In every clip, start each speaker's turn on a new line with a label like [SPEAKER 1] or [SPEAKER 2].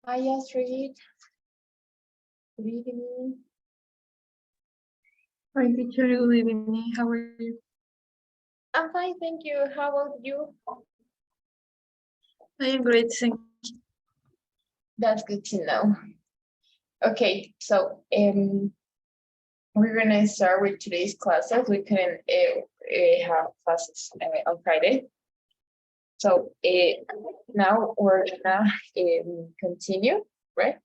[SPEAKER 1] Hi, Astrid. Good evening.
[SPEAKER 2] Hi, teacher. Good evening. How are you?
[SPEAKER 1] I'm fine, thank you. How about you?
[SPEAKER 2] I am great, thank you.
[SPEAKER 1] That's good to know. Okay, so we're gonna start with today's classes. We couldn't have classes on Friday, so now we're gonna continue, right?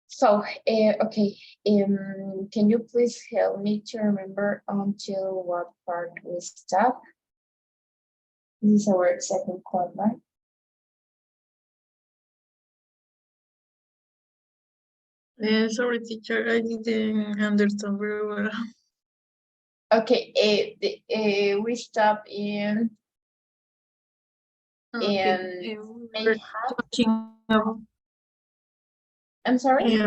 [SPEAKER 1] So okay, can you please help me to remember until what part we stop? This is our second part, right?
[SPEAKER 2] Sorry, teacher. I didn't understand very well.
[SPEAKER 1] Okay, we stop in
[SPEAKER 2] Okay.
[SPEAKER 1] I
[SPEAKER 2] We're
[SPEAKER 1] have.
[SPEAKER 2] talking about,
[SPEAKER 1] I'm sorry.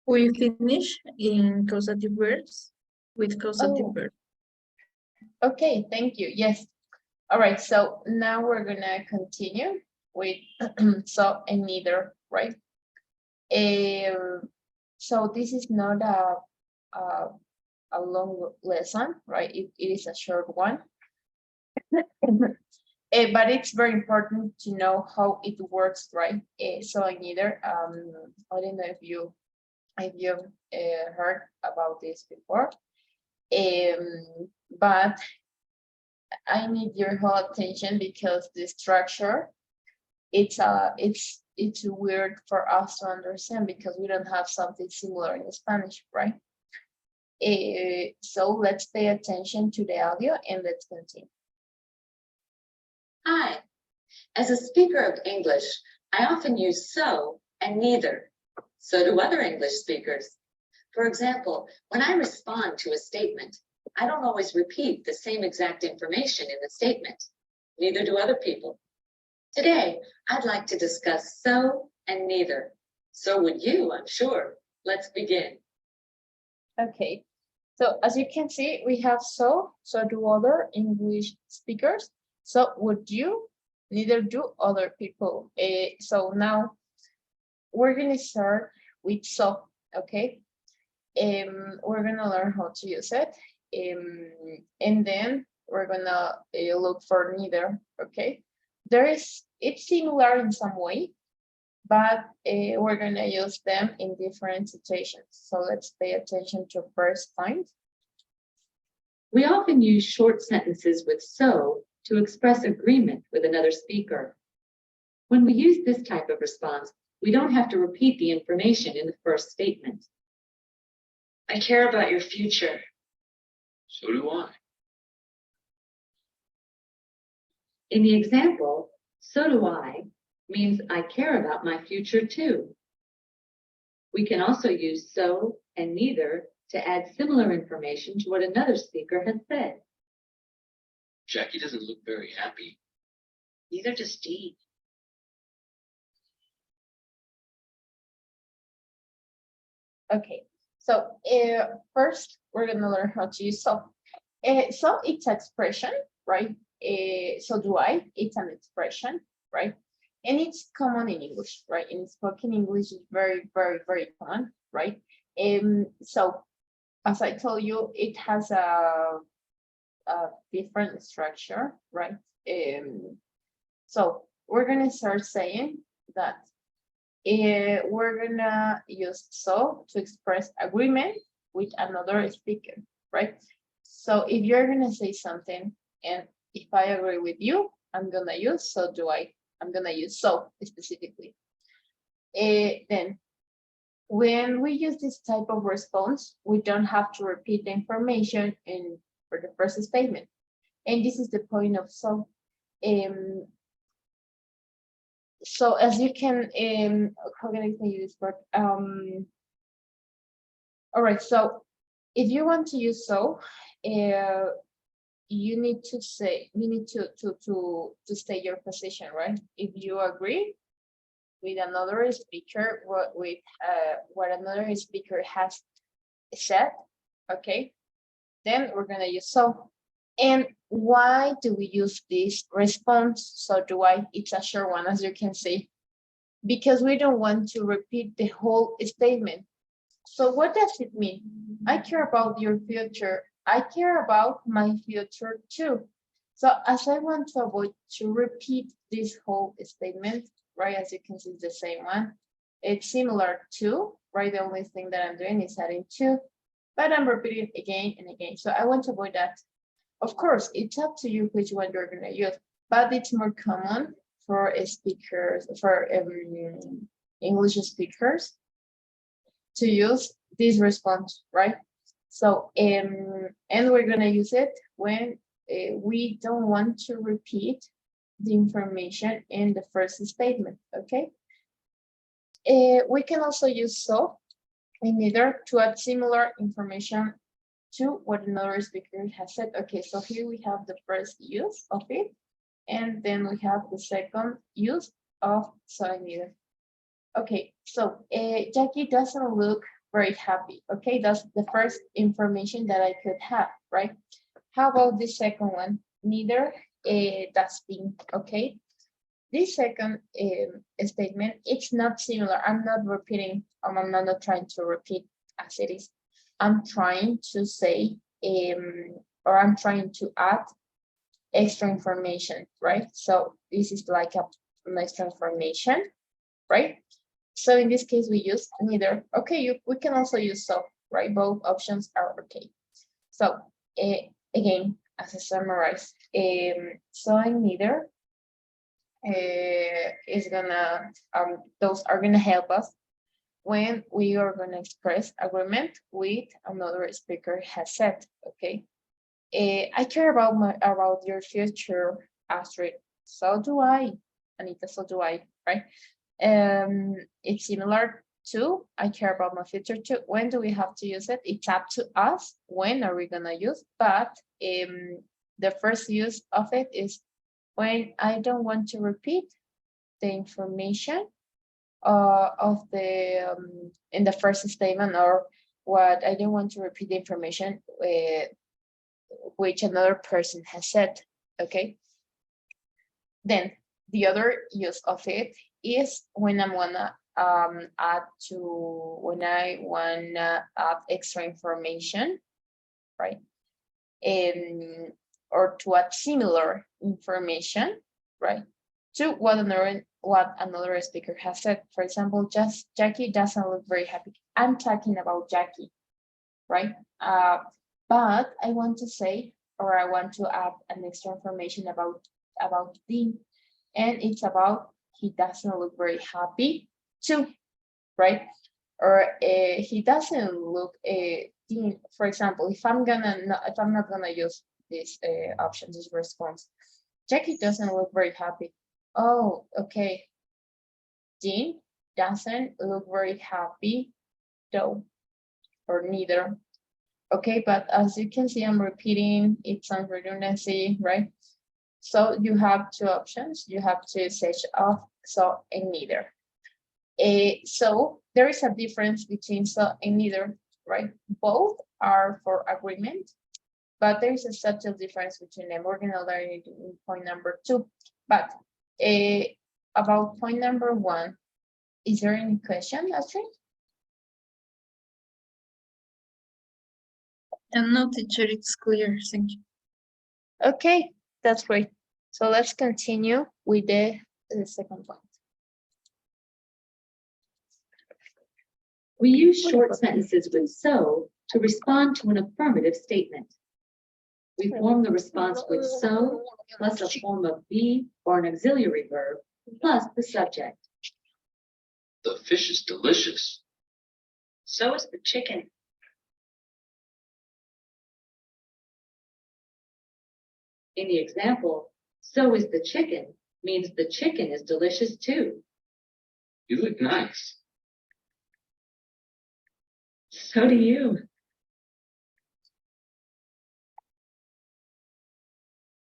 [SPEAKER 2] we finish in causative verbs with causative
[SPEAKER 1] Oh,
[SPEAKER 2] verbs.
[SPEAKER 1] okay. Thank you. Yes. All right. So now we're gonna continue with so and neither, right? So this is not a, a long lesson, right? It is a short one. But it's very important to know how it works, right? So I neither, I don't know if you've heard about this before, but I need your whole attention because the structure, it's weird for us to understand because we don't have something similar in Spanish, right? So let's pay attention to the audio and let's continue.
[SPEAKER 3] Hi. As a speaker of English, I often use so and neither. So do other English speakers. For example, when I respond to a statement, I don't always repeat the same exact information in the statement. Neither do other people. Today, I'd like to discuss so and neither. So would you, I'm sure. Let's begin.
[SPEAKER 1] Okay. So as you can see, we have so do other English speakers. So would you, neither do other people. So now we're gonna start with so, okay? We're gonna learn how to use it. And then we're gonna look for neither, okay? It's similar in some way, but we're gonna use them in different situations. So let's pay attention to first point.
[SPEAKER 3] We often use short sentences with so to express agreement with another speaker. When we use this type of response, we don't have to repeat the information in the first statement. I care about your future.
[SPEAKER 4] So do I.
[SPEAKER 3] In the example, so do I means I care about my future too. We can also use so and neither to add similar information to what another speaker has said.
[SPEAKER 4] Jackie doesn't look very happy.
[SPEAKER 3] Neither does Dee.
[SPEAKER 1] Okay, so first we're gonna learn how to use so. So it's an expression, right? So do I, it's an expression, right? And it's common in English, right? In spoken English is very, very, very common, right? So as I told you, it has a different structure, right? So we're gonna start saying that we're gonna use so to express agreement with another speaker, right? So if you're gonna say something and if I agree with you, I'm gonna use so do I. I'm gonna use so specifically. Then when we use this type of response, we don't have to repeat the information for the first statement. And this is the point of so. So as you can, how can I use this word? All right, so if you want to use so, you need to say, you need to state your position, right? If you agree with another speaker, what another speaker has said, okay, then we're gonna use so. And why do we use this response? So do I, it's a short one, as you can see, because we don't want to repeat the whole statement. So what does it mean? I care about your future. I care about my future too. So as I want to avoid to repeat this whole statement, right? As you can see, it's the same one. It's similar to, right? The only thing that I'm doing is adding to, but I'm repeating again and again. So I want to avoid that. Of course, it's up to you which one you're gonna use, but it's more common for speakers, for English speakers to use this response, right? So, and we're gonna use it when we don't want to repeat the information in the first statement, okay? We can also use so in either to add similar information to what another speaker has said. Okay, so here we have the first use of it, and then we have the second use of so and either. Okay, so Jackie doesn't look very happy. Okay, that's the first information that I could have, right? How about the second one? Neither does Pink. Okay, this second statement, it's not similar. I'm not repeating, I'm not trying to repeat as it is. I'm trying to say, or I'm trying to add extra information, right? So this is like an extra information, right? So in this case, we use neither. Okay, we can also use so, right? Both options are okay. So again, as I summarize, so and neither is gonna, those are gonna help us when we are gonna express agreement with another speaker has said, okay? I care about your future, Astrid. So do I, Anita, so do I, right? It's similar to I care about my future too. When do we have to use it? It's up to us. When are we gonna use? But the first use of it is when I don't want to repeat the information of the in the first statement, or what I don't want to repeat the information which another person has said. Okay. Then the other use of it is when I'm gonna add to, when I wanna add extra information, right? Or to add similar information, right? To what another speaker has said. For example, just Jackie doesn't look very happy. I'm talking about Jackie, right? But I want to say, or I want to add an extra information about Dean, and it's about he doesn't look very happy too, right? Or he doesn't look Dean. For example, if I'm not gonna use this option, this response, Jackie doesn't look very happy. Oh, okay. Dean doesn't look very happy though, or neither. Okay, but as you can see, I'm repeating, it's some redundancy, right? So you have two options. You have to switch off so and neither. So there is a difference between so and neither, right? Both are for agreement, but there is a subtle difference between them. We're gonna learn it in point number 2. But about point number 1, is there any question, Astrid?
[SPEAKER 2] No, teacher, it's clear. Thank you.
[SPEAKER 1] Okay, that's great. So let's continue with the second point.
[SPEAKER 3] We use short sentences with so to respond to an affirmative statement. We form the response with so plus a form of be or an auxiliary verb plus the subject.
[SPEAKER 4] The fish is delicious.
[SPEAKER 3] So is the chicken. In the example, so is the chicken means the chicken is delicious too.
[SPEAKER 4] You look nice.
[SPEAKER 3] So do you.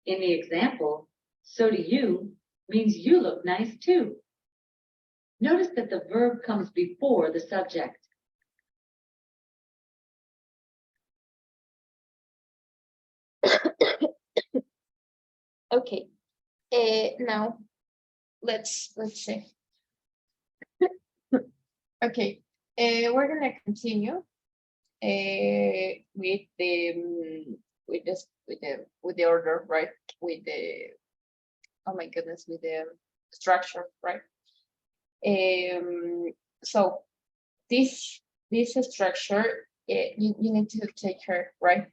[SPEAKER 3] In the example, so do you means you look nice too. Notice that the verb comes before the subject.
[SPEAKER 1] Okay. Now let's see. Okay. We're gonna continue with the order, right? With the, oh my goodness, with the structure, right? So this structure, you need to take care, right?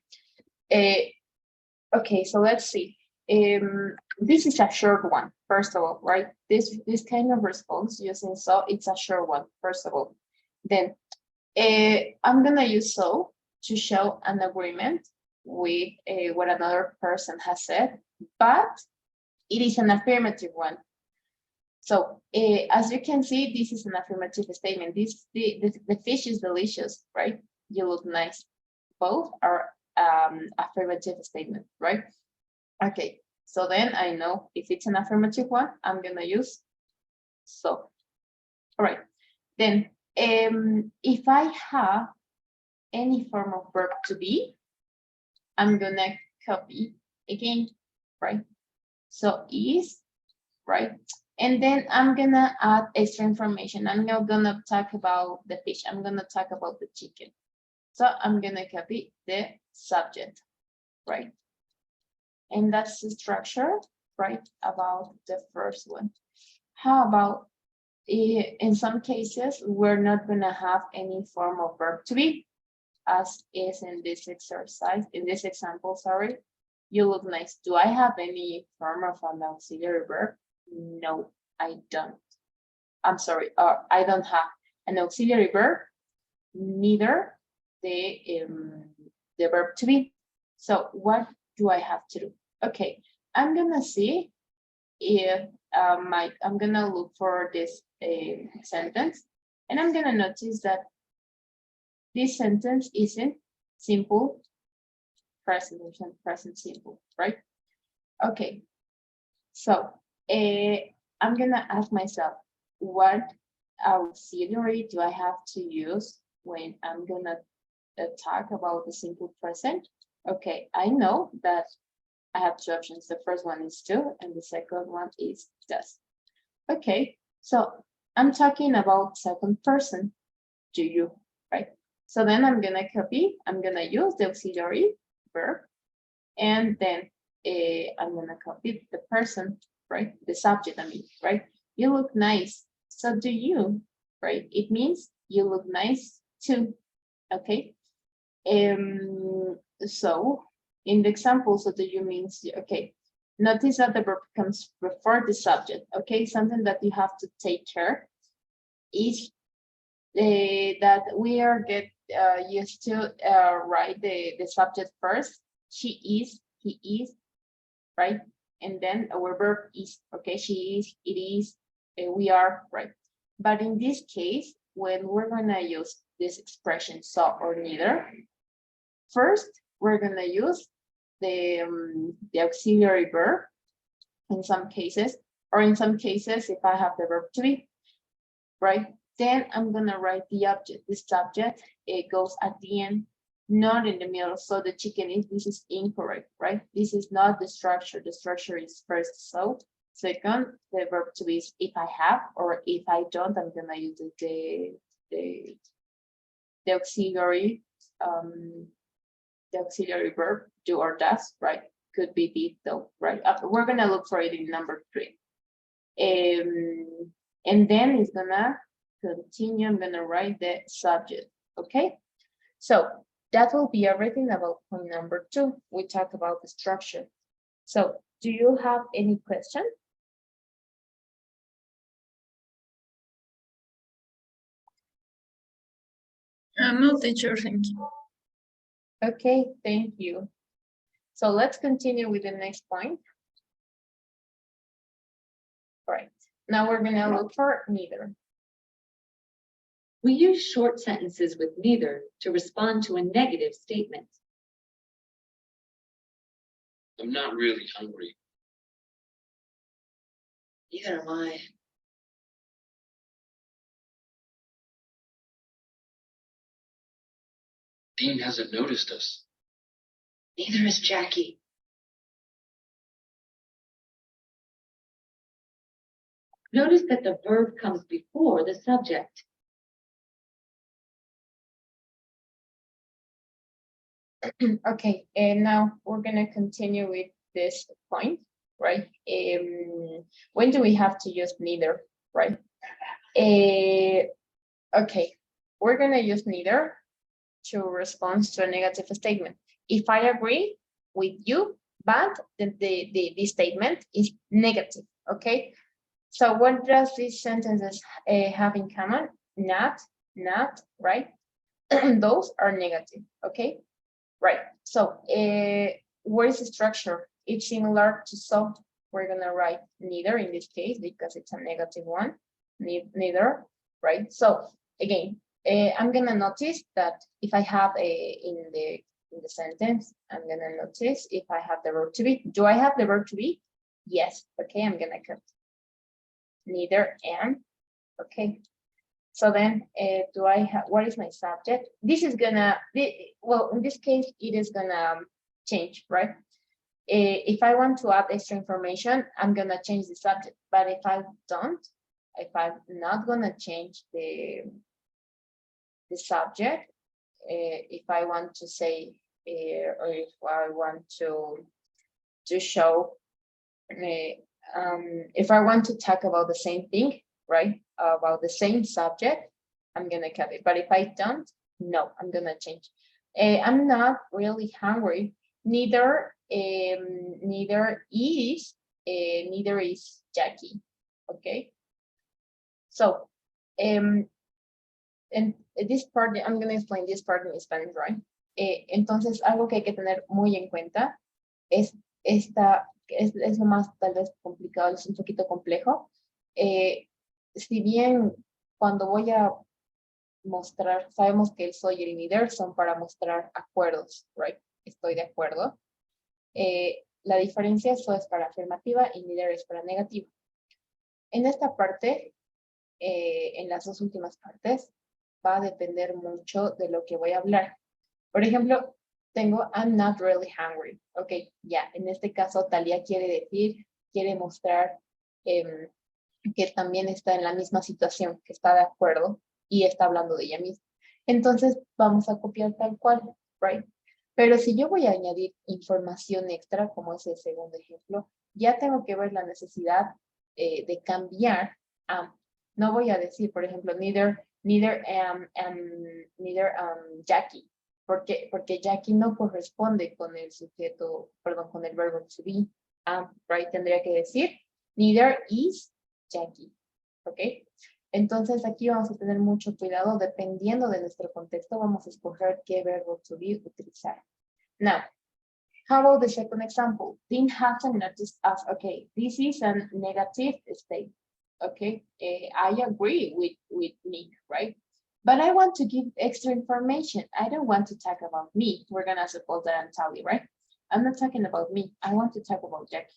[SPEAKER 1] Okay, so let's see. This is a short one, first of all, right? This kind of response using so, it's a short one, first of all. Then I'm gonna use so to show an agreement with what another person has said, but it is an affirmative one. So as you can see, this is an affirmative statement. The fish is delicious, right? You look nice. Both are affirmative statement, right? Okay, so then I know if it's an affirmative one, I'm gonna use so. All right, then if I have any form of verb to be, I'm gonna copy again, right? So is, right? And then I'm gonna add extra information. I'm not gonna talk about the fish. I'm gonna talk about the chicken. So I'm gonna copy the subject, right? And that's the structure, right, about the first one. How about in some cases, we're not gonna have any form of verb to be, as is in this exercise, in this example, sorry. You look nice. Do I have any form of an auxiliary verb? No, I don't. I'm sorry, I don't have an auxiliary verb, neither the verb to be. So what do I have to do? Okay, I'm gonna see if I'm gonna look for this sentence, and I'm gonna notice that this sentence isn't simple present simple, right? Okay, so I'm gonna ask myself, what auxiliary do I have to use when I'm gonna talk about the simple present? Okay, I know that I have two options. The first one is to, and the second one is does. Okay, so I'm talking about second person, do you, right? So then I'm gonna copy, I'm gonna use the auxiliary verb, and then I'm gonna copy the person, right? The subject, I mean, right? You look nice. So do you, right? It means you look nice too, okay? So in the example, so do you means, okay, notice that the verb comes before the subject, okay? Something that you have to take care is that we are used to write the subject first. She is, he is, right? And then our verb is, okay, she is, it is, we are, right? But in this case, when we're gonna use this expression so or neither, first we're gonna use the auxiliary verb in some cases, or in some cases if I have the verb to be, right? Then I'm gonna write the object. The subject, it goes at the end, not in the middle. So the chicken is, this is incorrect, right? This is not the structure. The structure is first so. Second, the verb to be is if I have, or if I don't, I'm gonna use the auxiliary verb, do or does, right? Could be did though, right? We're gonna look for it in number 3. And then it's gonna continue. I'm gonna write the subject, okay? So that will be everything about point number 2. We talked about the structure. So do you have any question?
[SPEAKER 2] No, teacher, thank you.
[SPEAKER 1] Okay, thank you. So let's continue with the next point. All right, now we're gonna look for neither.
[SPEAKER 3] We use short sentences with neither to respond to a negative statement.
[SPEAKER 4] I'm not really hungry.
[SPEAKER 3] Neither am I.
[SPEAKER 4] Dean hasn't noticed us.
[SPEAKER 3] Neither is Jackie. Notice that the verb comes before the subject.
[SPEAKER 1] Okay, and now we're gonna continue with this point, right? When do we have to use neither, right? Okay, we're gonna use neither to respond to a negative statement. If I agree with you, but the statement is negative, okay? So what does these sentences have in common? Not, right? Those are negative, okay? Right, so what is the structure? It's similar to so. We're gonna write neither in this case because it's a negative one, neither, right? So again, I'm gonna notice that if I have in the sentence, I'm gonna notice if I have the verb to be. Do I have the verb to be? Yes, okay, I'm gonna cut neither and, okay. So then, do I have, what is my subject? This is gonna be, well, in this case, it is gonna change, right? If I want to add extra information, I'm gonna change the subject. But if I don't, if I'm not gonna change the subject, if I want to say, or if I want to show, if I want to talk about the same thing, right, about the same subject, I'm gonna cut it. But if I don't, no, I'm gonna change. I'm not really hungry. Neither is Jackie. Okay. So, and this part, I'm gonna explain this part in Spanish, right? Entonces, algo que hay que tener muy en cuenta es es lo más tal vez complicado, es un poquito complejo. Si bien cuando voy a mostrar, sabemos que el soy y el neither son para mostrar acuerdos, right? Estoy de acuerdo. La diferencia, eso es para afirmativa y neither es para negativa. En esta parte, en las dos últimas partes, va a depender mucho de lo que voy a hablar. Por ejemplo, tengo I'm not really hungry. Ok, ya, en este caso Talia quiere mostrar que también está en la misma situación, que está de acuerdo y está hablando de ella misma. Entonces vamos a copiar tal cual, right? Pero si yo voy a añadir información extra, como es el segundo ejemplo, ya tengo que ver la necesidad de cambiar a, no voy a decir, por ejemplo, neither Jackie, porque Jackie no corresponde con el sujeto, perdón, con el verbo to be, right? Tendría que decir, neither is Jackie, ¿ok? Entonces aquí vamos a tener mucho cuidado, dependiendo de nuestro contexto, vamos a escoger qué verbo to be utilizar. Now, how about the second example? Dean has a notice of, okay, this is a negative state, okay? I agree with me, right? But I want to give extra information. I don't want to talk about me. We're gonna suppose that I'm Tali, right? I'm not talking about me. I want to talk about Jackie.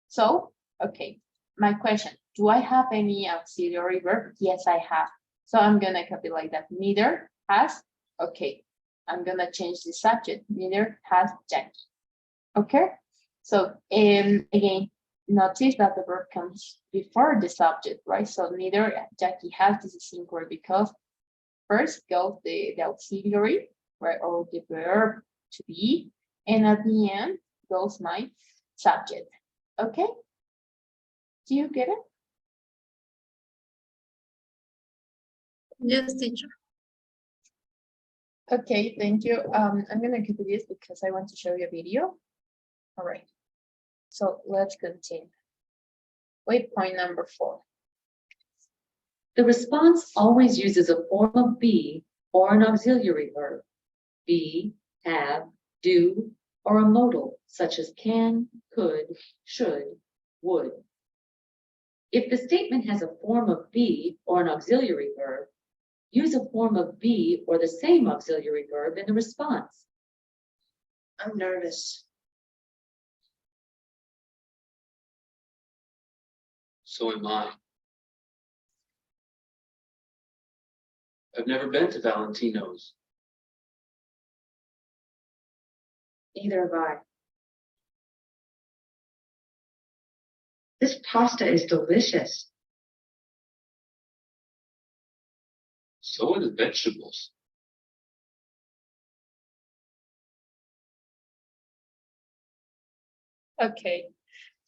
[SPEAKER 1] So, okay, my question, do I have any auxiliary verb? Yes, I have. So I'm gonna copy like that. Neither has, okay. I'm gonna change the subject. Neither has Jackie. Okay, so again, notice that the verb comes before the subject, right? So neither Jackie has, this is inquiry because first goes the auxiliary, right, or the verb to be, and at the end goes my subject. Okay, do you get it?
[SPEAKER 2] Yes, teacher.
[SPEAKER 1] Okay, thank you. I'm gonna copy this because I want to show you a video. All right, so let's continue with point number 4.
[SPEAKER 3] The response always uses a form of be or an auxiliary verb. Be, have, do, or a modal such as can, could, should, would. If the statement has a form of be or an auxiliary verb, use a form of be or the same auxiliary verb in the response.
[SPEAKER 1] I'm nervous.
[SPEAKER 4] So am I. I've never been to Valentino's.
[SPEAKER 3] Neither have I.
[SPEAKER 5] This pasta is delicious.
[SPEAKER 4] So are the vegetables.
[SPEAKER 1] Okay,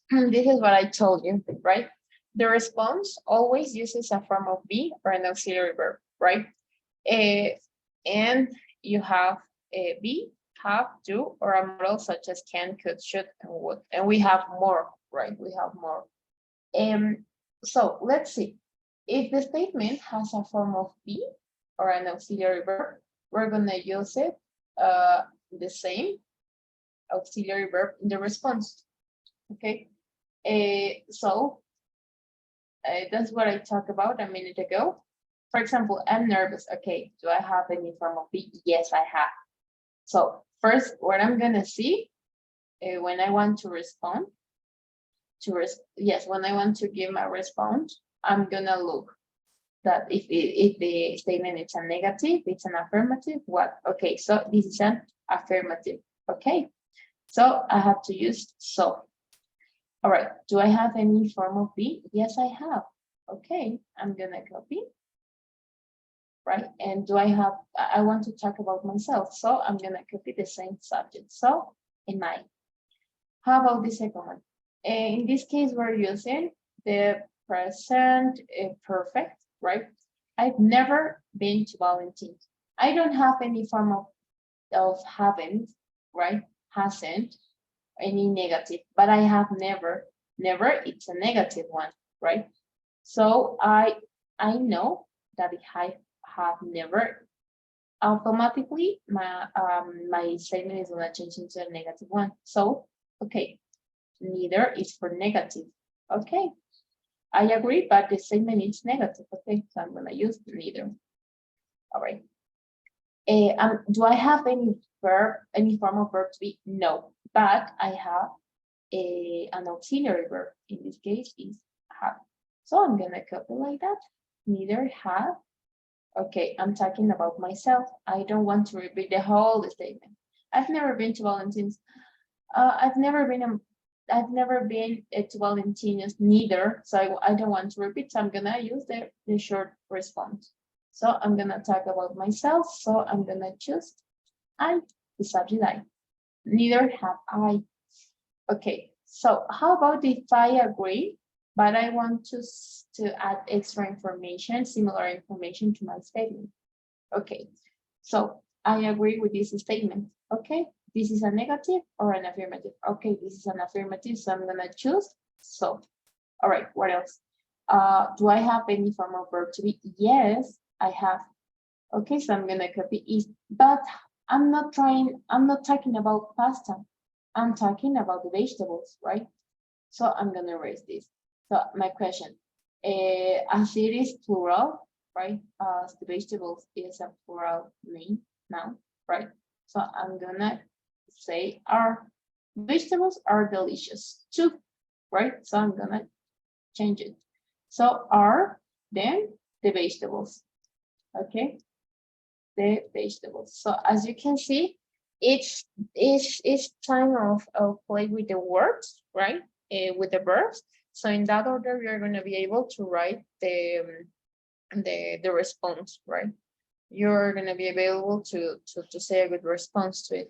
[SPEAKER 1] this is what I told you, right? The response always uses a form of be or an auxiliary verb, right? And you have be, have, do, or a model such as can, could, should, and would. And we have more, right? We have more. So let's see. If the statement has a form of be or an auxiliary verb, we're gonna use it the same auxiliary verb in the response. Okay. So that's what I talked about a minute ago. For example, I'm nervous. Okay, do I have any form of be? Yes, I have. So first, what I'm gonna see when I want to respond, when I want to give my response, I'm gonna look that if the statement is a negative, it's an affirmative. What? Okay, so this is an affirmative. Okay, so I have to use so. All right, do I have any form of be? Yes, I have. Okay, I'm gonna copy. Right, and do I have, I want to talk about myself, so I'm gonna copy the same subject. So, in I. How about the second one? In this case, we're using the present perfect, right? I've never been to Valentine's. I don't have any form of haven't, right? Hasn't, any negative, but I have never. Never, it's a negative one, right? So I know that I have never. Automatically, my statement is gonna change into a negative one. So, okay, neither is for negative. Okay, I agree, but the statement is negative. Okay, so I'm gonna use neither. All right. Do I have any verb, any form of verb to be? No, but I have an auxiliary verb. In this case, is have. So I'm gonna copy like that. Neither have. Okay, I'm talking about myself. I don't want to repeat the whole statement. I've never been to Valentine's. I've never been to Valentina's neither. So I don't want to repeat. So I'm gonna use the short response. So I'm gonna talk about myself. So I'm gonna choose I, the subject I. Neither have I. Okay, so how about if I agree, but I want to add extra information, similar information to my statement? Okay, so I agree with this statement. Okay, this is a negative or an affirmative. Okay, this is an affirmative, so I'm gonna choose so. All right, what else? Do I have any form of verb to be? Yes, I have. Okay, so I'm gonna copy is, but I'm not talking about pasta. I'm talking about the vegetables, right? So I'm gonna erase this. So my question, as it is plural, right? As the vegetables is a plural name now, right? So I'm gonna say are vegetables are delicious too, right? So I'm gonna change it. So are then the vegetables, okay? The vegetables. So as you can see, it's time of play with the words, right? With the verbs. So in that order, you're going to be able to write the response, right? You're going to be able to say a good response to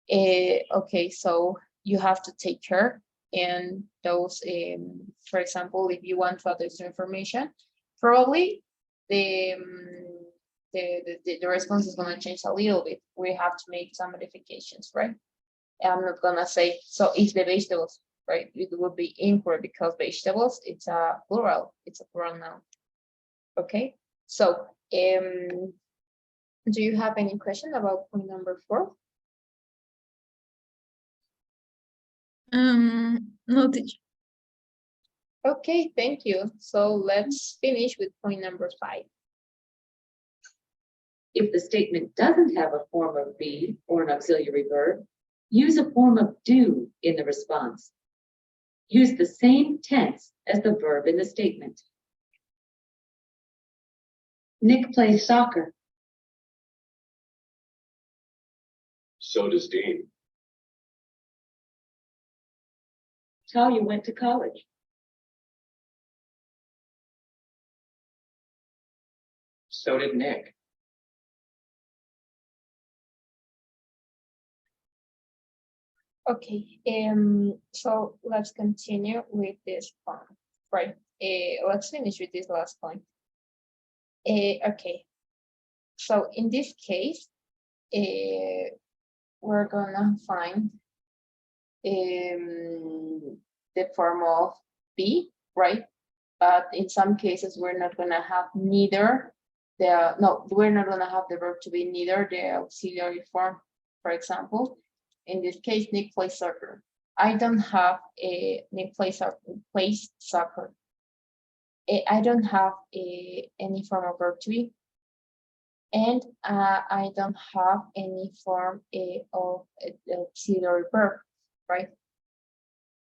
[SPEAKER 1] it. Okay, so you have to take care and those, for example, if you want to add this information, probably the response is going to change a little bit. We have to make some modifications, right? I'm not going to say, so it's the vegetables, right? It would be incorrect because vegetables, it's a plural noun. Okay, so do you have any question about point number 4?
[SPEAKER 2] No, teacher.
[SPEAKER 1] Okay, thank you. So let's finish with point number 5.
[SPEAKER 3] If the statement doesn't have a form of be or an auxiliary verb, use a form of do in the response. Use the same tense as the verb in the statement. Nick plays soccer.
[SPEAKER 4] So does Dean.
[SPEAKER 3] Talia went to college.
[SPEAKER 4] So did Nick.
[SPEAKER 1] Okay, so let's continue with this point, right? Let's finish with this last point. Okay, so in this case, we're gonna find the form of be, right? But in some cases, we're not gonna have neither we're not gonna have the verb to be neither the auxiliary form. For example, in this case, Nick plays soccer. I don't have a Nick plays soccer. I don't have any form of verb to be, and I don't have any form of auxiliary verb, right?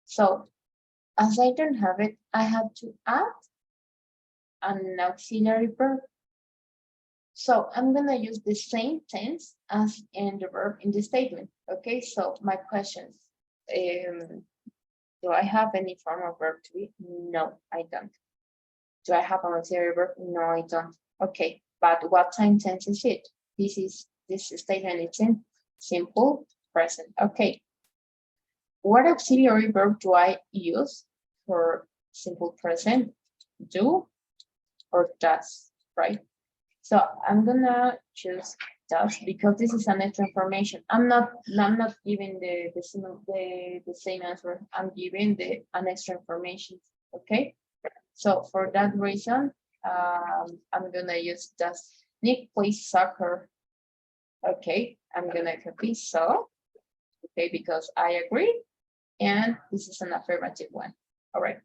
[SPEAKER 1] So as I don't have it, I have to add an auxiliary verb. So I'm gonna use the same tense as in the verb in the statement. Okay, so my questions. Do I have any form of verb to be? No, I don't. Do I have an auxiliary verb? No, I don't. Okay, but what time tense is it? This statement is in simple present. Okay. What auxiliary verb do I use for simple present? Do or does, right? So I'm gonna choose does because this is an extra information. I'm not giving the same answer. I'm giving an extra information. Okay. So for that reason, I'm gonna use does. Nick plays soccer. Okay, I'm gonna copy so. Okay, because I agree, and this is an affirmative one. All right.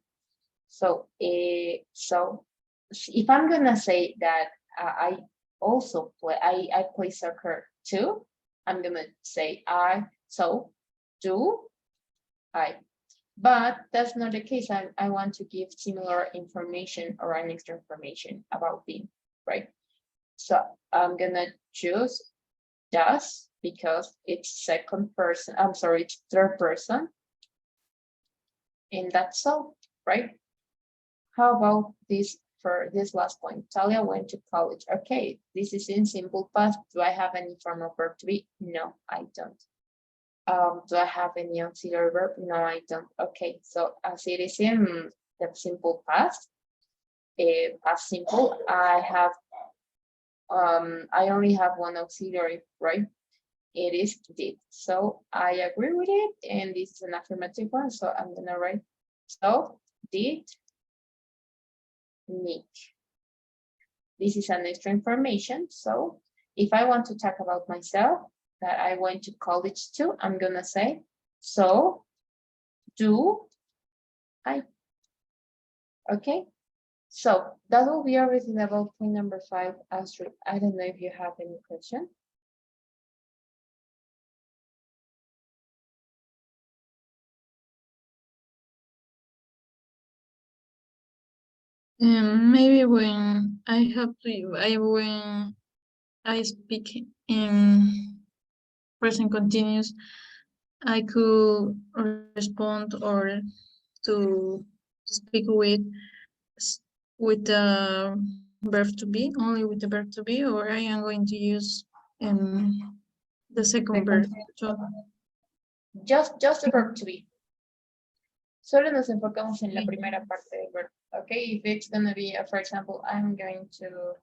[SPEAKER 1] So, so if I'm gonna say that I also I play soccer too, I'm gonna say so do I. But that's not the case. I want to give similar information or an extra information about being, right? So I'm gonna choose does because it's second person. I'm sorry, it's third person. And that's all, right? How about this for this last point? Talia went to college. Okay, this is in simple past. Do I have any form of verb to be? No, I don't. Do I have any auxiliary verb? No, I don't. Okay, so as it is in the simple past, past simple, I only have one auxiliary, right? It is did. So I agree with it, and this is an affirmative one, so I'm gonna write, so did Nick. This is an extra information, so if I want to talk about myself, that I went to college too, I'm gonna say, so do I. Okay, so that will be everything about point number 5, Astrid. I don't know if you have any question.
[SPEAKER 2] Maybe when when I speak in present continuous, I could respond or to speak with the verb to be, only with the verb to be, or I am going to use the second verb. So,
[SPEAKER 1] Just the verb to be. Solo nos enfocamos en la primera parte del verb. Okay, if it's gonna be, for example, I'm going to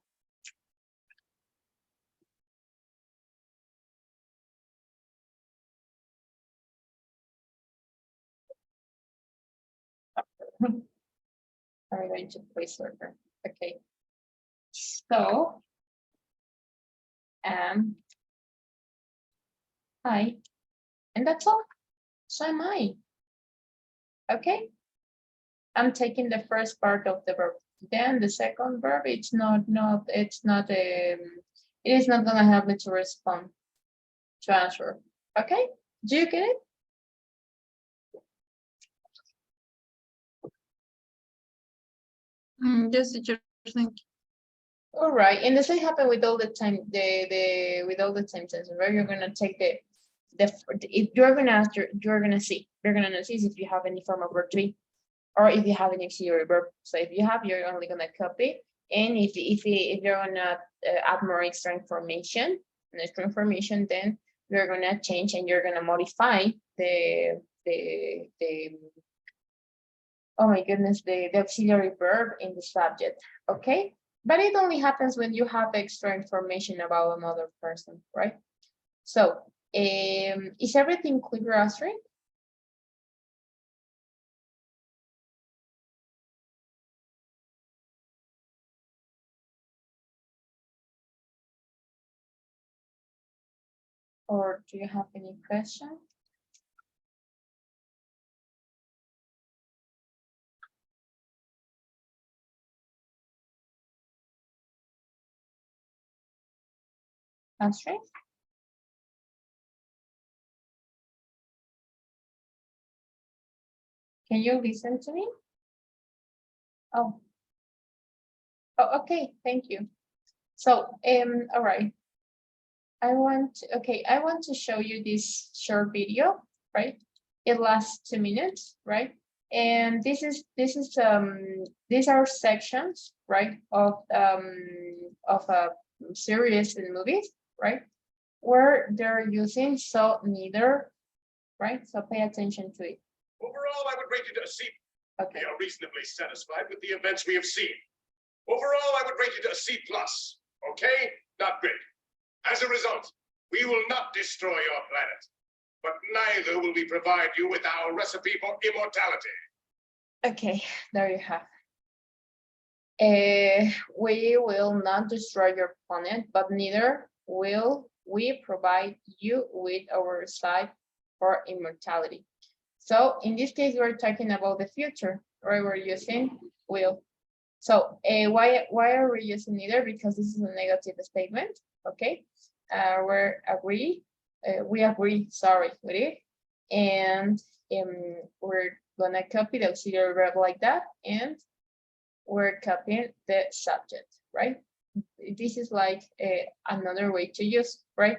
[SPEAKER 1] I'm going to play soccer. Okay. So I, and that's all. So am I. Okay. I'm taking the first part of the verb. Then the second verb, it is not gonna help me to respond, to answer. Okay, do you get it?
[SPEAKER 2] yes, teacher, thank you.
[SPEAKER 1] All right, and the same happen with all the time, with all the time tenses, right? You're gonna take if you're gonna see if you have any form of verb to be, or if you have an auxiliary verb. So if you have, you're only gonna copy, and if you're gonna add more extra information, then you're gonna change and you're gonna modify the oh my goodness, the auxiliary verb in the subject, okay? But it only happens when you have extra information about another person, right? So, is everything clear, Astrid? Or do you have any questions? Astrid? Can you listen to me? Oh. Oh, okay, thank you. So, all right. I want to show you this short video, right? It lasts 2 minutes, right? And these are sections, right, of a series and movies, right? Where they're using so neither, right? So pay attention to it.
[SPEAKER 5] Overall, I would rate it a C.
[SPEAKER 1] Okay.
[SPEAKER 5] We are reasonably satisfied with the events we have seen. Overall, I would rate it a C+. Okay? Not great. As a result, we will not destroy your planet, but neither will we provide you with our recipe for immortality.
[SPEAKER 1] Okay, there you have. We will not destroy your planet, but neither will we provide you with our recipe for immortality. So in this case, we're talking about the future, right? We're using will. So why are we using neither? Because this is a negative statement, okay? We agree, sorry, with it. And we're gonna copy the auxiliary verb like that, and we're copying the subject, right? This is like another way to use, right?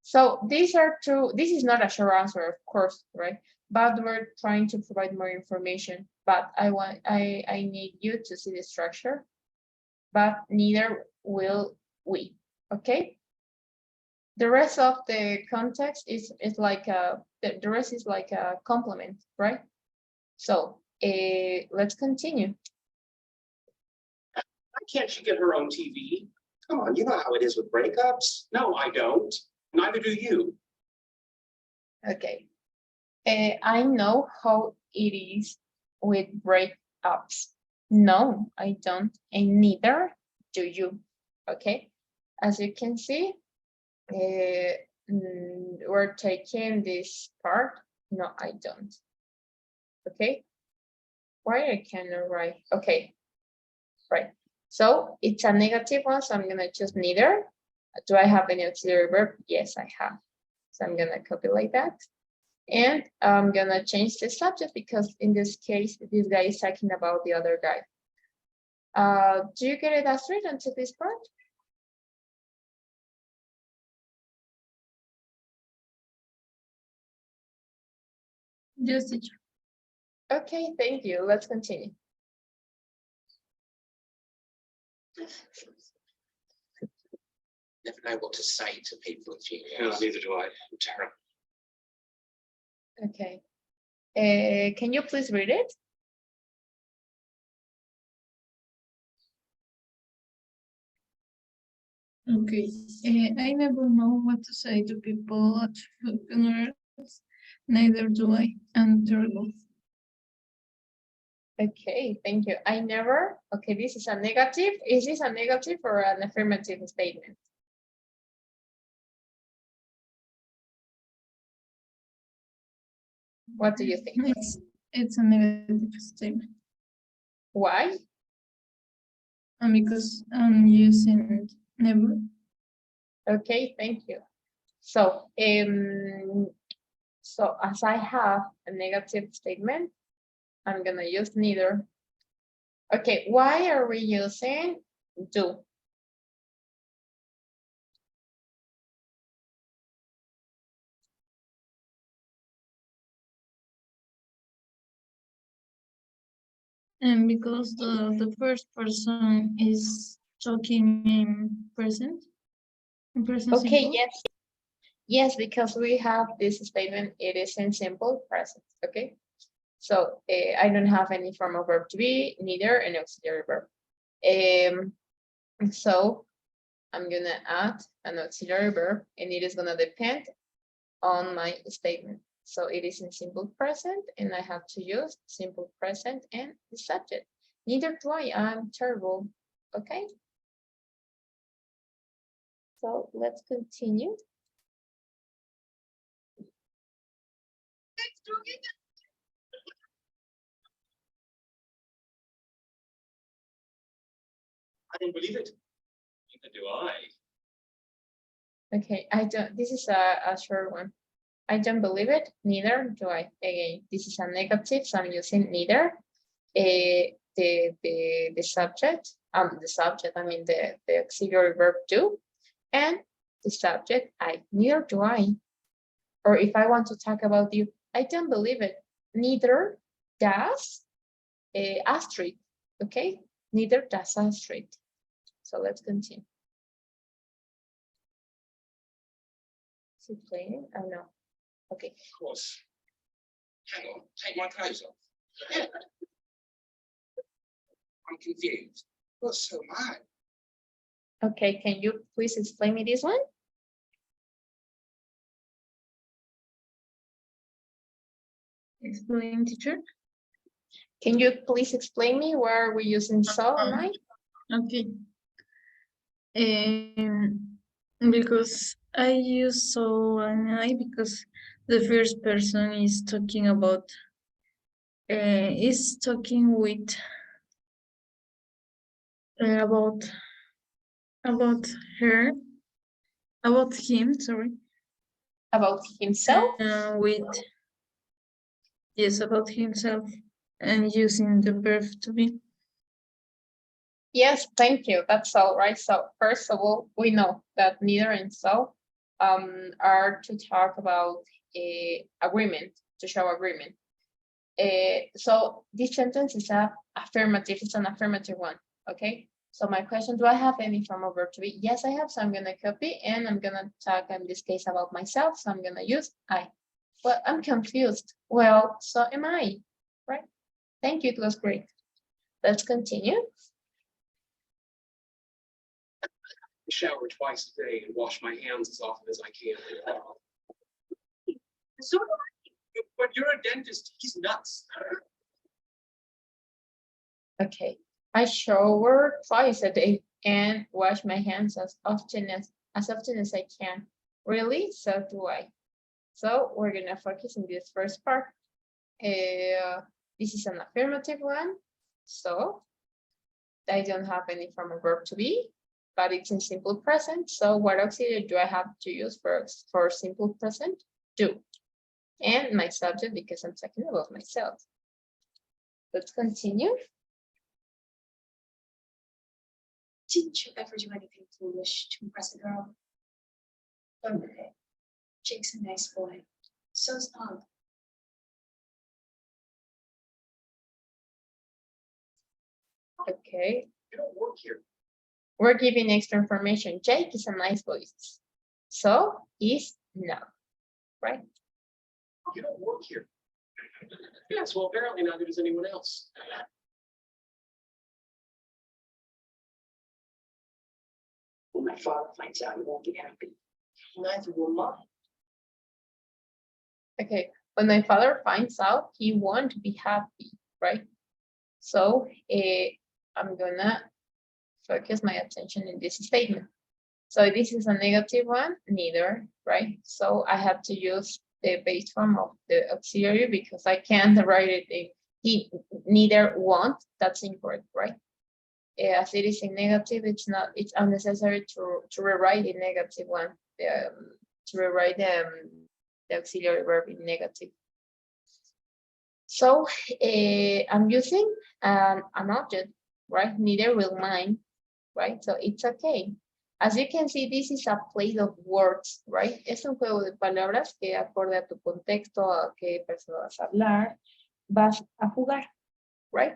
[SPEAKER 1] So these are two, this is not a short answer, of course, right? But we're trying to provide more information. But I need you to see the structure, but neither will we, okay? The rest of the context is like the rest is like a complement, right? So let's continue.
[SPEAKER 6] Why can't she get her own TV? Come on, you know how it is with breakups. No, I don't. Neither do you.
[SPEAKER 1] Okay. I know how it is with breakups. No, I don't, and neither do you. Okay. As you can see, we're taking this part. No, I don't. Okay. Why I cannot write? Okay. Right. So it's a negative one, so I'm gonna choose neither. Do I have any auxiliary verb? Yes, I have. So I'm gonna copy like that. And I'm gonna change the subject because in this case, this guy is talking about the other guy. Do you get it, Astrid, until this part?
[SPEAKER 2] Yes, teacher.
[SPEAKER 1] Okay, thank you. Let's continue.
[SPEAKER 4] Never know what to say to people in
[SPEAKER 5] No,
[SPEAKER 4] GES.
[SPEAKER 5] neither do I.
[SPEAKER 4] I'm terrible.
[SPEAKER 1] Okay. Can you please read it?
[SPEAKER 2] Okay. I never know what to say to people at funerals. Neither do I. I'm terrible.
[SPEAKER 1] Okay, thank you. I never. Okay, this is a negative. Is this a negative or an affirmative statement? What do you think?
[SPEAKER 2] It's a negative statement.
[SPEAKER 1] Why?
[SPEAKER 2] And because I'm using never.
[SPEAKER 1] Okay, thank you. So, so as I have a negative statement, I'm gonna use neither. Okay, why are we using do?
[SPEAKER 2] And because the first person is talking in present. In present
[SPEAKER 1] Okay,
[SPEAKER 2] simple.
[SPEAKER 1] yes. Yes, because we have this statement, it is in simple present, okay? So I don't have any form of verb to be, neither an auxiliary verb. So I'm gonna add an auxiliary verb and it is gonna depend on my statement. So it is in simple present and I have to use simple present and the subject. Neither do I, I'm terrible, okay? So let's continue.
[SPEAKER 6] I don't believe it.
[SPEAKER 4] Neither do I.
[SPEAKER 1] Okay, I don't, this is a short one. I don't believe it, neither do I. Again, this is a negative, so I'm using neither. The subject, I mean the auxiliary verb do, and the subject, I, neither do I. Or if I want to talk about you, I don't believe it, neither does Astrid, okay? Neither does Astrid. So let's continue. Is it playing? Oh no. Okay.
[SPEAKER 6] Of course. Hang on, take my clothes off. I'm confused. Well, so am I.
[SPEAKER 1] Okay, can you please explain me this one?
[SPEAKER 2] Explain, teacher.
[SPEAKER 1] Can you please explain me where we're using so and I?
[SPEAKER 2] Okay. Because I use so and I because the first person is talking about is talking with about her about him, sorry,
[SPEAKER 1] About himself?
[SPEAKER 2] with yes, about himself, and using the verb to be.
[SPEAKER 1] Yes, thank you. That's all right. So first of all, we know that neither and so are to talk about agreement, to show agreement. So this sentence is a affirmative, it's an affirmative one, okay? So my question, do I have any form of verb to be? Yes, I have, so I'm gonna copy and I'm gonna talk in this case about myself, so I'm gonna use I. Well, I'm confused. Well, so am I, right? Thank you, it was great. Let's continue.
[SPEAKER 6] I shower twice a day and wash my hands as often as I can. So do I. But you're a dentist. He's nuts.
[SPEAKER 1] Okay, I shower twice a day and wash my hands as often as I can. Really? So do I. So we're gonna focus on this first part. This is an affirmative one. So I don't have any form of verb to be, but it's in simple present. So what auxiliary do I have to use for simple present? Do. And my subject because I'm talking about myself. Let's continue.
[SPEAKER 7] Didn't you ever do anything foolish to impress a girl? Okay. Jake's a nice boy. So's Bob.
[SPEAKER 1] Okay.
[SPEAKER 6] You don't work here.
[SPEAKER 1] We're giving extra information. Jake is a nice boy. So is no, right?
[SPEAKER 6] You don't work here. Yes, well, apparently neither does anyone else.
[SPEAKER 7] When my father finds out, he won't be happy. Neither will mine.
[SPEAKER 1] Okay. When my father finds out, he won't be happy, right? So I'm gonna focus my attention in this statement. So this is a negative one, neither, right? So I have to use the base form of the auxiliary because I can't write it in he neither won't, that's incorrect, right? As it is in negative, it's unnecessary to rewrite the negative one, to rewrite the auxiliary verb in negative. So I'm using an object, right? Neither will mine, right? So it's okay. As you can see, this is a play of words, right? Es un juego de palabras que acorde a tu contexto, a qué persona vas a hablar, vas a jugar, right?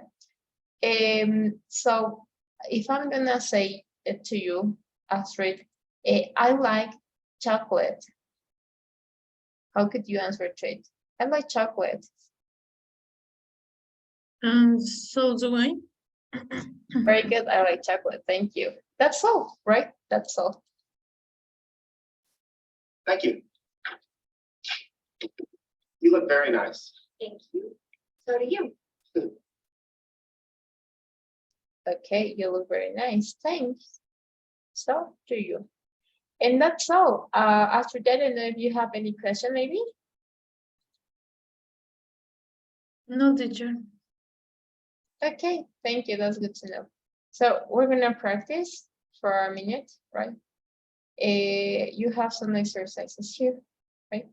[SPEAKER 1] So if I'm gonna say it to you, Astrid, I like chocolate. How could you answer to it? I like chocolate.
[SPEAKER 2] And so do I.
[SPEAKER 1] Very good. I like chocolate. Thank you. That's all, right? That's all.
[SPEAKER 6] Thank you. You look very nice.
[SPEAKER 7] Thank you. So do you.
[SPEAKER 1] Okay, you look very nice. Thanks. So do you. And that's all. After that, I don't know if you have any question, maybe?
[SPEAKER 2] No, teacher.
[SPEAKER 1] Okay, thank you. That's good to know. So we're gonna practice for a minute, right? You have some exercises here, right?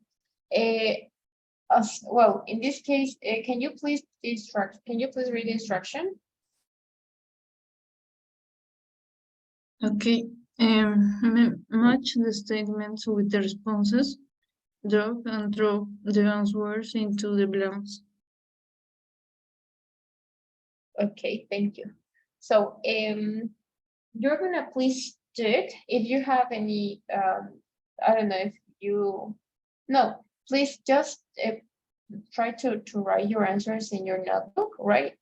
[SPEAKER 1] Well, in this case, can you please read the instruction?
[SPEAKER 2] Okay. Match the statements with the responses. Drop and drop the answers into the blanks.
[SPEAKER 1] Okay, thank you. So you're gonna please do it. If you have any, I don't know if you, no, please just try to write your answers in your notebook, right?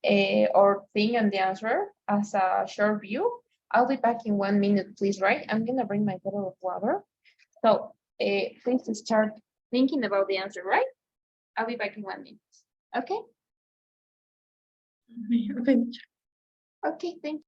[SPEAKER 1] Or think on the answer as a short view. I'll be back in 1 minute, please, right? I'm gonna bring my bottle of water. So please start thinking about the answer, right? I'll be back in 1 minute. Okay?
[SPEAKER 2] Okay.
[SPEAKER 1] Okay, thank you.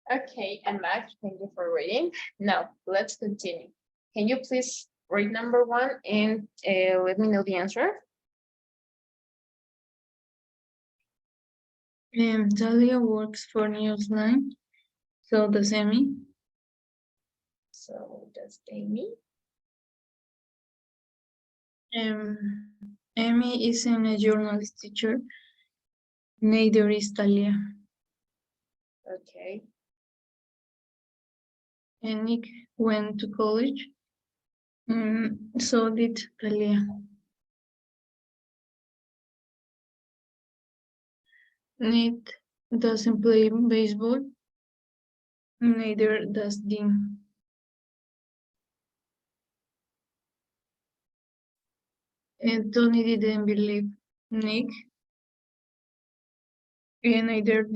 [SPEAKER 1] Okay, I'm back. Thank you for reading. Now, let's continue. Can you please read number 1 and let me know the answer?
[SPEAKER 2] Talia works for Newsline. So does Emmy.
[SPEAKER 1] So does Amy.
[SPEAKER 2] Emmy isn't a journalist teacher. Neither is Talia.
[SPEAKER 1] Okay.
[SPEAKER 2] And Nick went to college. So did Talia. Nick doesn't play baseball. Neither does Dean. And Tony didn't believe Nick. And neither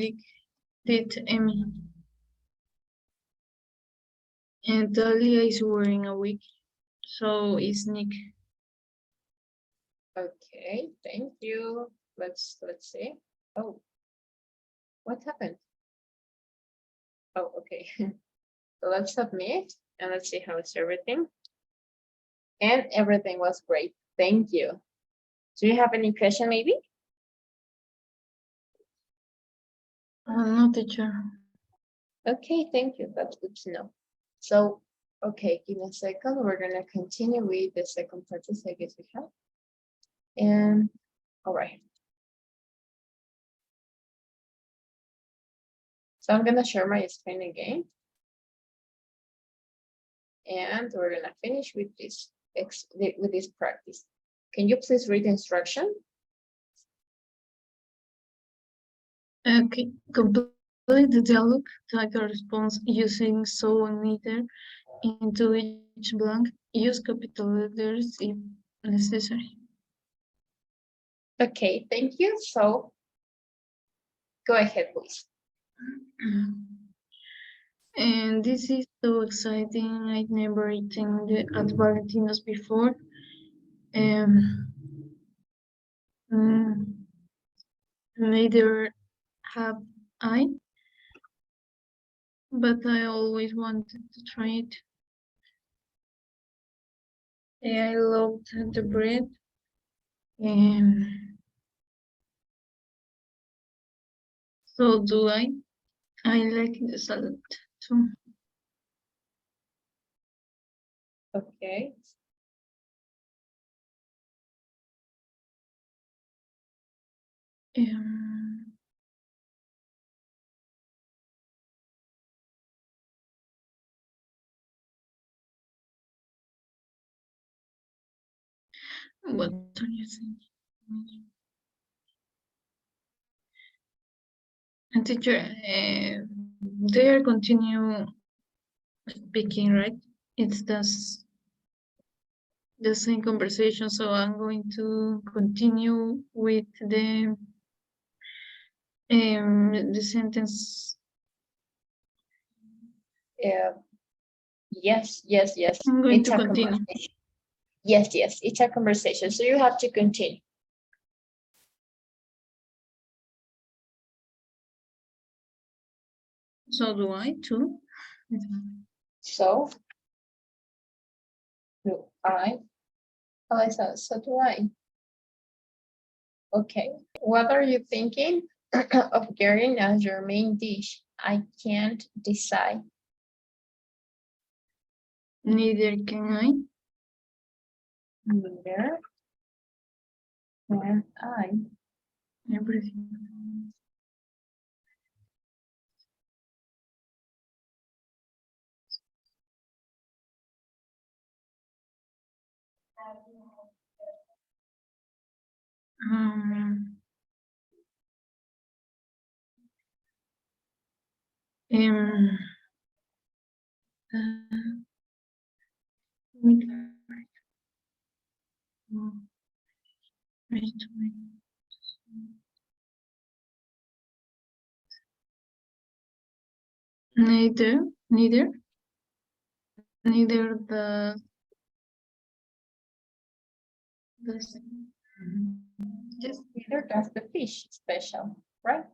[SPEAKER 2] did Emmy. And Talia is wearing a wig. So is Nick.
[SPEAKER 1] Okay, thank you. Let's see. Oh, What happened? Oh, okay. So let's submit and let's see how it's everything. And everything was great. Thank you. Do you have any question maybe?
[SPEAKER 2] No, teacher.
[SPEAKER 1] Okay, thank you. That's good to know. So, okay, give me a second. We're gonna continue with the second practice I guess we have. And all right. So I'm gonna share my screen again. And we're gonna finish with this practice. Can you please read the instruction?
[SPEAKER 2] Okay, complete the dialogue, type a response using so and neither into each blank. Use capital letters if necessary.
[SPEAKER 1] Okay, thank you. So go ahead, please.
[SPEAKER 2] And this is so exciting. I'd never eaten at Valentino's before. Neither have I, but I always wanted to try it. I loved the bread. So do I. I like the salad too.
[SPEAKER 1] Okay.
[SPEAKER 2] What are you thinking? And teacher, they are continue speaking, right? It's the same conversation, so I'm going to continue with the sentence.
[SPEAKER 1] Yes.
[SPEAKER 2] I'm going
[SPEAKER 1] It's
[SPEAKER 2] to
[SPEAKER 1] a
[SPEAKER 2] continue.
[SPEAKER 1] conversation. Yes, it's a conversation. So you have to continue.
[SPEAKER 2] So do I too?
[SPEAKER 1] So do I? Alisa, so do I. Okay. What are you thinking of getting as your main dish? I can't decide.
[SPEAKER 2] Neither can I.
[SPEAKER 1] Neither can I.
[SPEAKER 2] Everything. Um, um, wait, wait. Neither the yes,
[SPEAKER 1] Neither does the fish special, right?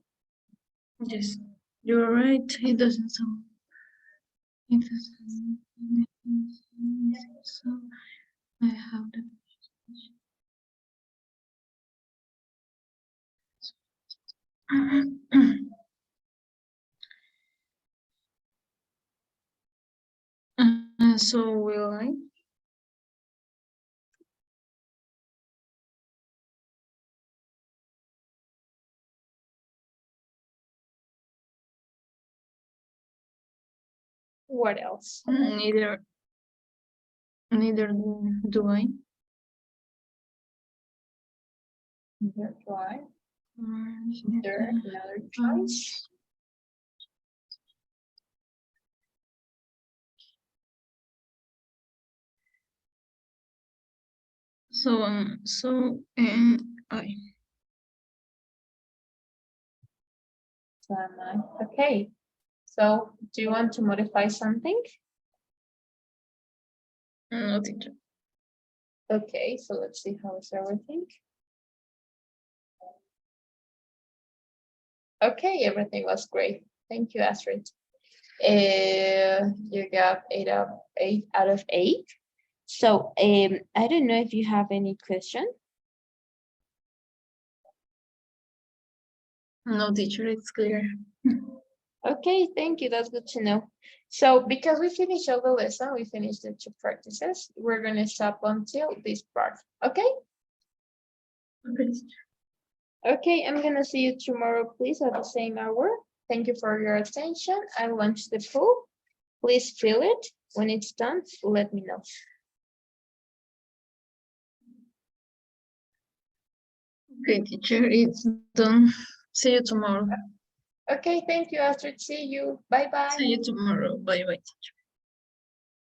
[SPEAKER 2] yes, you're right. It doesn't sound. It doesn't. So I have the. So will I?
[SPEAKER 1] What else?
[SPEAKER 2] Neither do I.
[SPEAKER 1] Neither do I. There another choice.
[SPEAKER 2] So I.
[SPEAKER 1] So am I. Okay. So do you want to modify something?
[SPEAKER 2] No, teacher.
[SPEAKER 1] Okay, so let's see how is everything. Okay, everything was great. Thank you, Astrid. You got 8 out of 8. So I don't know if you have any question.
[SPEAKER 2] No, teacher, it's clear.
[SPEAKER 1] Okay, thank you. That's good to know. So because we finished all the lesson, we finished the 2 practices, we're gonna stop until this part. Okay?
[SPEAKER 2] Okay.
[SPEAKER 1] Okay, I'm gonna see you tomorrow, please, at the same hour. Thank you for your attention. I launched the pool. Please fill it. When it's done, let me know.
[SPEAKER 2] Okay, teacher, it's done. See you tomorrow.
[SPEAKER 1] Okay, thank you, Astrid. See you. Bye-bye.
[SPEAKER 2] See you tomorrow. Bye bye, teacher.